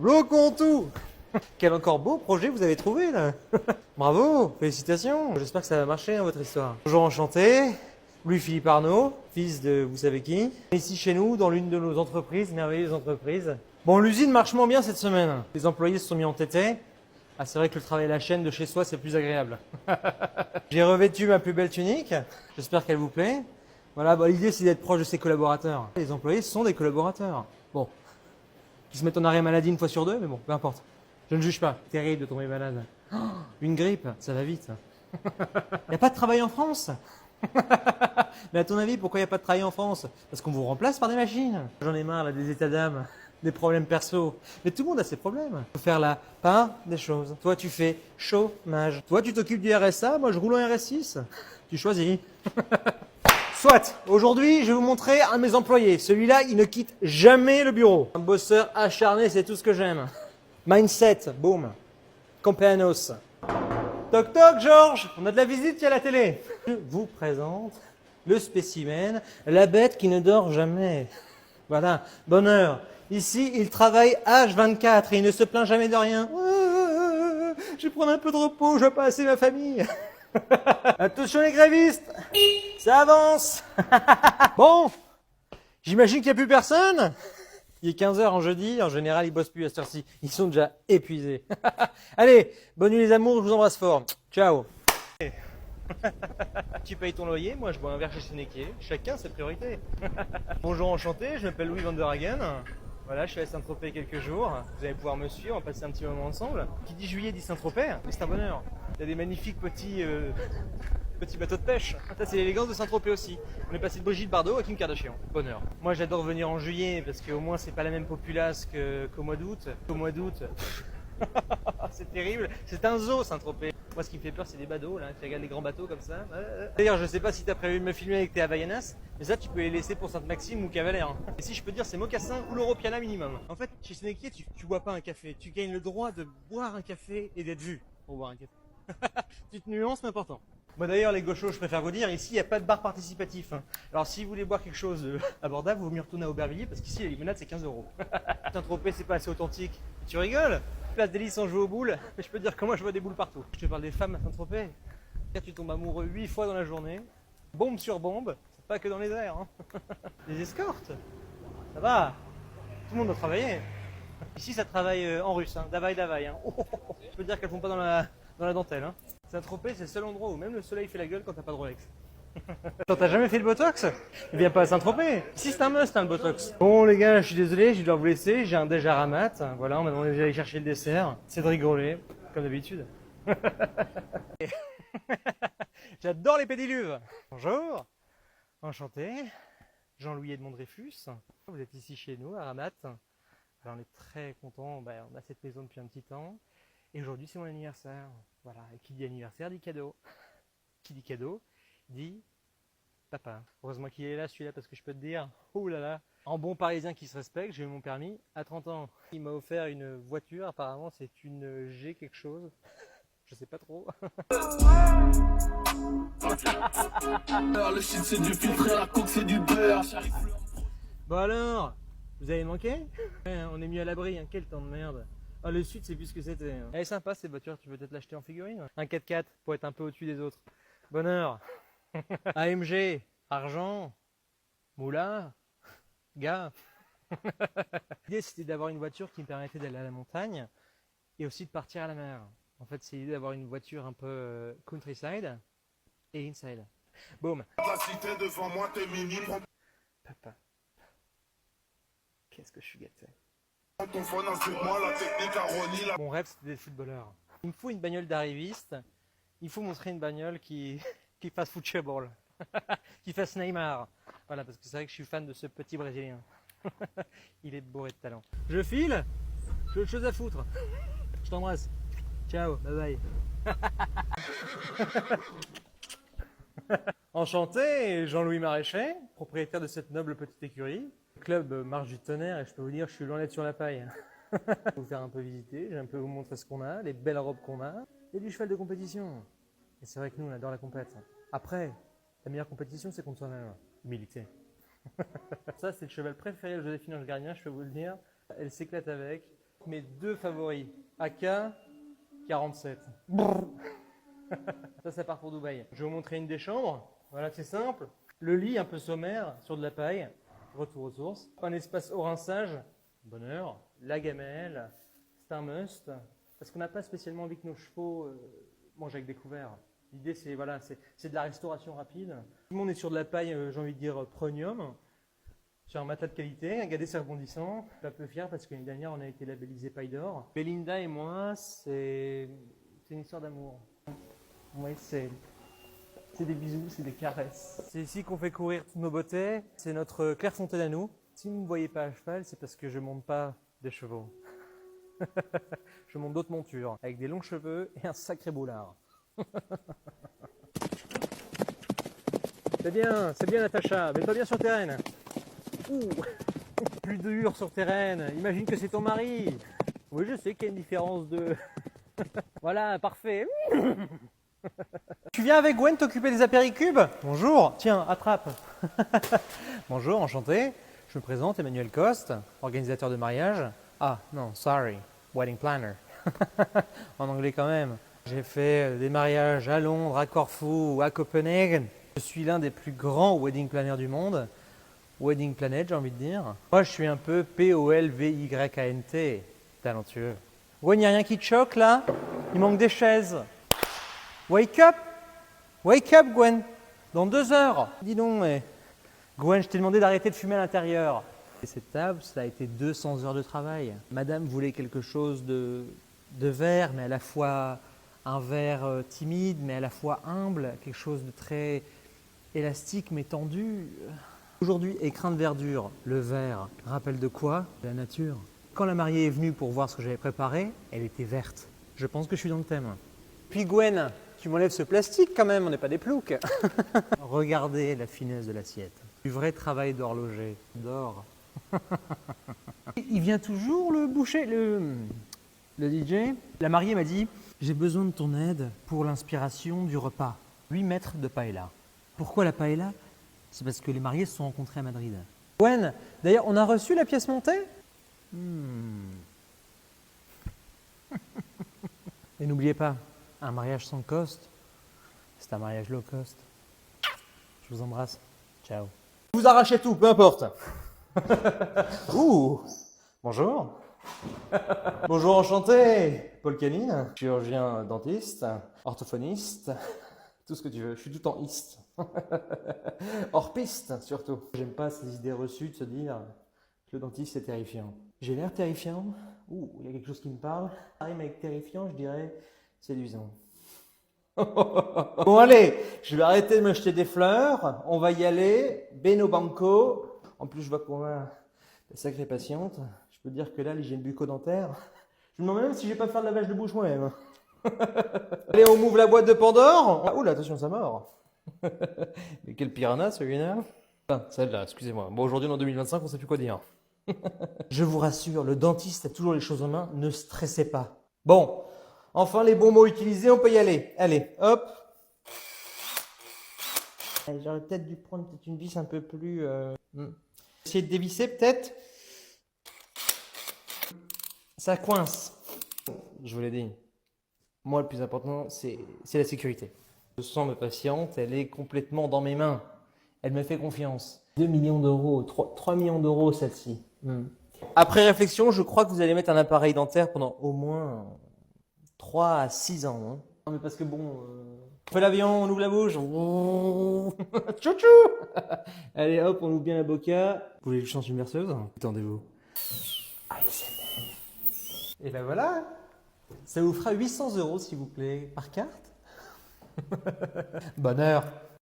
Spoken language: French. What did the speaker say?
Locontou. Quel encore beau projet vous avez trouvé là. Bravo, félicitations. J'espère que ça va marcher votre histoire. Bonjour, enchanté. Louis-Philippe Arnaud, fils de vous savez qui. Ici chez nous, dans l'une de nos entreprises, merveilleuses entreprises. Bon, l'usine marche moins bien cette semaine. Les employés se sont mis en tétée. Ah, c'est vrai que le travail à la chaîne de chez soi, c'est plus agréable. J'ai revêtu ma plus belle tunique. J'espère qu'elle vous plaît. Voilà, bah, l'idée c'est d'être proche de ses collaborateurs. Les employés sont des collaborateurs. Bon, qui se mettent en arrêt maladie une fois sur deux, mais bon, peu importe. Je ne juge pas. Terrible de tomber malade. Oh, une grippe, ça va vite. Il n'y a pas de travail en France. Mais à ton avis, pourquoi il n'y a pas de travail en France? Parce qu'on vous remplace par des machines. J'en ai marre là, des états d'âme, des problèmes perso. Mais tout le monde a ses problèmes. Il faut faire la part des choses. Toi, tu fais chômage. Toi, tu t'occupes du RSA. Moi, je roule en RS6. Tu choisis. Soit, aujourd'hui, je vais vous montrer un de mes employés. Celui-là, il ne quitte jamais le bureau. Un bosseur acharné, c'est tout ce que j'aime. Mindset, boum. Companos. Toc toc, Georges, on a de la visite qui est à la télé. Je vous présente le spécimen, la bête qui ne dort jamais. Voilà, bonheur. Ici, il travaille H24 et il ne se plaint jamais de rien. Je vais prendre un peu de repos, je vais pas assez ma famille. Attention les grévistes, ça avance. Bon, j'imagine qu'il n'y a plus personne. Il est 15 h en jeudi, en général ils bossent plus à cette heure-ci, ils sont déjà épuisés. Allez, bonne nuit les amours, je vous embrasse fort. Ciao. Tu payes ton loyer, moi je bois un verre chez Sénéquier, chacun ses priorités. Bonjour, enchanté, je m'appelle Louis Van der Hagen. Voilà, je suis à Saint-Tropez quelques jours, vous allez pouvoir me suivre, on va passer un petit moment ensemble. Qui dit juillet dit Saint-Tropez, mais c'est un bonheur. Il y a des magnifiques petits bateaux de pêche. Ça c'est l'élégance de Saint-Tropez aussi. On est passé de Brigitte Bardot à Kim Kardashian. Bonheur. Moi j'adore venir en juillet parce qu'au moins c'est pas la même populace qu'au mois d'août. Au mois d'août, c'est terrible. C'est un zoo Saint-Tropez. Moi ce qui me fait peur c'est des badauds là, qui regardent les grands bateaux comme ça. D'ailleurs je sais pas si t'as prévu de me filmer avec tes Havaianas, mais ça tu peux les laisser pour Sainte-Maxime ou Cavalère. Et si je peux dire c'est mocassin ou l'Europiana minimum. En fait chez Sénéquier tu bois pas un café, tu gagnes le droit de boire un café et d'être vu pour boire un café. Petite nuance mais important. Moi d'ailleurs les gauchos je préfère vous dire, ici il n'y a pas de bar participatif. Alors si vous voulez boire quelque chose abordable, vous mieux retourner à Aubervilliers parce qu'ici la limonade c'est 15 €. Saint-Tropez c'est pas assez authentique. Tu rigoles? Place des lits sans jouer aux boules, mais je peux te dire que moi je vois des boules partout. Je te parle des femmes à Saint-Tropez. Tu tombes amoureux 8 fois dans la journée, bombe sur bombe, c'est pas que dans les airs. Hein. Les escortes, ça va, tout le monde doit travailler. Ici ça travaille en russe, hein. Davai davai. Hein. Je peux te dire qu'elles font pas dans la dentelle. Hein. Saint-Tropez c'est le seul endroit où même le soleil fait la gueule quand t'as pas de Rolex. T'as jamais fait le Botox? Eh bien pas à Saint-Tropez. Ici c'est un must hein, le Botox. Bon les gars, je suis désolé, je dois vous laisser. J'ai un déj à ramat. Voilà, on m'a demandé d'aller chercher le dessert. C'est de rigoler, comme d'habitude. J'adore les pédiluves. Bonjour, enchanté. Jean-Louis Edmond Dreyfus. Vous êtes ici chez nous à Ramat. Alors on est très content. On a cette maison depuis un petit temps. Et aujourd'hui c'est mon anniversaire. Voilà. Et qui dit anniversaire dit cadeau. Qui dit cadeau dit papa. Heureusement qu'il est là celui-là parce que je peux te dire, oh là là, en bon parisien qui se respecte, j'ai eu mon permis à 30 ans. Il m'a offert une voiture, apparemment c'est une G quelque chose. Je sais pas trop. Le shit c'est du filtre et la coke c'est du beurre. Bon alors, vous avez manqué? On est mieux à l'abri, hein. Quel temps de merde. Ah le sud c'est plus ce que c'était. Hein. Elle est sympa cette voiture, tu peux peut-être l'acheter en figurine. Un 4x4 pour être un peu au-dessus des autres. Bonheur. AMG, argent, moula, gars. L'idée c'était d'avoir une voiture qui me permettait d'aller à la montagne et aussi de partir à la mer. En fait c'est l'idée d'avoir une voiture un peu countryside et inside. Boum. La cité devant moi t'es mini. Papa. Qu'est-ce que je suis gâté. Ton phone insulte-moi la technique à Ronnie. Mon rêve c'était d'être footballeur. Il me faut une bagnole d'arriviste. Il faut montrer une bagnole qui fasse football. Qui fasse Neymar. Voilà, parce que c'est vrai que je suis fan de ce petit Brésilien. Il est bourré de talent. Je file. J'ai autre chose à foutre. Je t'embrasse. Ciao, bye bye. Enchanté, Jean-Louis Maraîcher, propriétaire de cette noble petite écurie. Le club marche du tonnerre et je peux vous dire, je suis loin d'être sur la paille. Je vais vous faire un peu visiter, je vais un peu vous montrer ce qu'on a, les belles robes qu'on a. Et du cheval de compétition. Et c'est vrai que nous, on adore la compète. Après, la meilleure compétition, c'est contre soi-même. Humilité. Ça, c'est le cheval préféré de Joséphine Ange Gardien, je peux vous le dire. Elle s'éclate avec. Mes deux favoris, AK 47. Ça part pour Dubaï. Je vais vous montrer une des chambres. Voilà, c'est simple. Le lit un peu sommaire sur de la paille. Retour aux sources. Un espace au rinçage. Bonheur. La gamelle. C'est un must. Parce qu'on n'a pas spécialement envie que nos chevaux mangent avec des couverts. L'idée, c'est voilà, c'est de la restauration rapide. Tout le monde est sur de la paille, j'ai envie de dire, premium. Sur un matelas de qualité, un gadé rebondissant. Je suis un peu fier parce que l'année dernière, on a été labellisé paille d'or. Belinda et moi, c'est une histoire d'amour. Oui, c'est des bisous, c'est des caresses. C'est ici qu'on fait courir toutes nos beautés. C'est notre Clairefontaine à nous. Si vous ne me voyez pas à cheval, c'est parce que je ne monte pas des chevaux. Je monte d'autres montures, avec des longs cheveux et un sacré boulard. C'est bien Natacha, mets-toi bien sur terrain. Ouh, plus dur sur terrain, imagine que c'est ton mari. Oui, je sais qu'il y a une différence de... Voilà, parfait. Tu viens avec Gwen t'occuper des apéricubes? Bonjour, tiens, attrape. Bonjour, enchanté. Je me présente, Emmanuel Coste, organisateur de mariage. Ah, non, sorry, wedding planner. En anglais quand même. J'ai fait des mariages à Londres, à Corfou, à Copenhague. Je suis l'un des plus grands wedding planners du monde. Wedding Planet, j'ai envie de dire. Moi, je suis un peu P-O-L-V-Y-A-N-T. Talentueux. Gwen, il n'y a rien qui te choque là? Il manque des chaises. Wake up! Wake up, Gwen! Dans 2 heures! Dis donc, mais... Gwen, je t'ai demandé d'arrêter de fumer à l'intérieur. Et cette table, ça a été 200 heures de travail. Madame voulait quelque chose de vert, mais à la fois un vert timide, mais à la fois humble, quelque chose de très élastique, mais tendu. Aujourd'hui, écrin de verdure, le vert, rappelle de quoi? De la nature. Quand la mariée est venue pour voir ce que j'avais préparé, elle était verte. Je pense que je suis dans le thème. Puis Gwen, tu m'enlèves ce plastique quand même, on n'est pas des ploucs. Regardez la finesse de l'assiette. Du vrai travail d'horloger, d'or. Il vient toujours le boucher, le DJ. La mariée m'a dit, j'ai besoin de ton aide pour l'inspiration du repas. 8 mètres de paella. Pourquoi la paella? C'est parce que les mariés se sont rencontrés à Madrid. Gwen, d'ailleurs, on a reçu la pièce montée? Et n'oubliez pas, un mariage sans cost, c'est un mariage low cost. Je vous embrasse. Ciao. Vous arrachez tout, peu importe. Ouh, bonjour. Bonjour, enchanté. Paul Canine, chirurgien dentiste, orthophoniste, tout ce que tu veux. Je suis tout en iste. Hors piste, surtout. J'aime pas ces idées reçues de se dire que le dentiste c'est terrifiant. J'ai l'air terrifiant? Ouh, il y a quelque chose qui me parle. Rime avec terrifiant, je dirais séduisant. Bon allez, je vais arrêter de me jeter des fleurs. On va y aller. Beno banco. En plus, je vois qu'on a des sacrées patientes. Je peux dire que là, l'hygiène bucco-dentaire, je me demande même si je vais pas faire de lavage de bouche moi-même. Allez, on ouvre la boîte de Pandore. Ah, oula, attention, ça mord. Mais quel piranha celui-là. Ah, celle-là, excusez-moi. Bon, aujourd'hui, en 2025, on sait plus quoi dire. Je vous rassure, le dentiste a toujours les choses en main. Ne stressez pas. Bon, enfin, les bons mots utilisés, on peut y aller. Allez, hop. J'aurais peut-être dû prendre une vis un peu plus... Essayer de dévisser, peut-être. Ça coince. Je vous l'ai dit. Moi, le plus important, c'est la sécurité. Je sens ma patiente, elle est complètement dans mes mains. Elle me fait confiance. 2 millions d'euros, 3 millions d'euros celle-ci. Après réflexion, je crois que vous allez mettre un appareil dentaire pendant au moins 3 à 6 ans. Hein. Non mais parce que bon, on fait l'avion, on ouvre la bouche. Tchou-tchou. Allez hop, on ouvre bien la boca. Vous voulez que je chante une berceuse? Attendez-vous. Et ben voilà. Ça vous fera 800 euros s'il vous plaît, par carte. Bonheur.